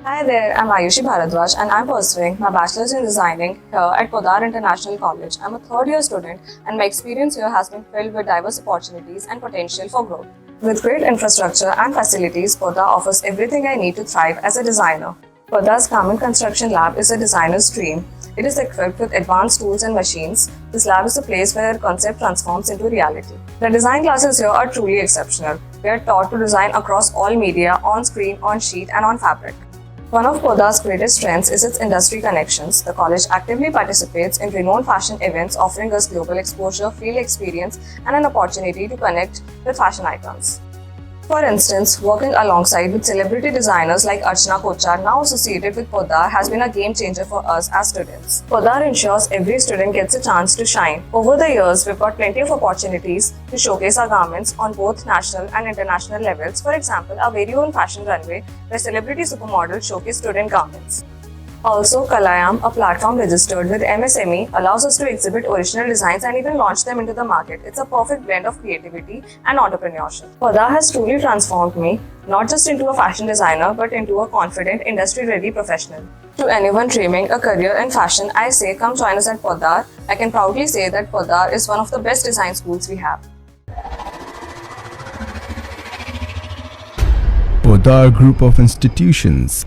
Hi there, I'm Ayushi Bhardwaj and I'm pursuing my Bachelor's in Designing here at Poddar International College. I'm a third year student and my experience here has been filled with diverse opportunities and potential for growth. With great infrastructure and facilities, Poddar offers everything I need to thrive as a designer. Poddar's Garment Construction Lab is a designer's dream. It is equipped with advanced tools and machines. This lab is a place where concept transforms into reality. The design classes here are truly exceptional. We are taught to design across all media, on screen, on sheet, and on fabric. One of Poddar's greatest strengths is its industry connections. The college actively participates in renowned fashion events, offering us global exposure, field experience, and an opportunity to connect with fashion icons. For instance, working alongside with celebrity designers like Archana Kochhar, now associated with Poddar, has been a game changer for us as students. Poddar ensures every student gets a chance to shine. Over the years, we've got plenty of opportunities to showcase our garments on both national and international levels. For example, our very own fashion runway, where celebrity supermodels showcase student garments. Also, Kalayam, a platform registered with MSME, allows us to exhibit original designs and even launch them into the market. It's a perfect blend of creativity and entrepreneurship. Poddar has truly transformed me, not just into a fashion designer, but into a confident, industry-ready professional. To anyone dreaming a career in fashion, I say come join us at Poddar. I can proudly say that Poddar is one of the best design schools we have. Poddar Group of Institutions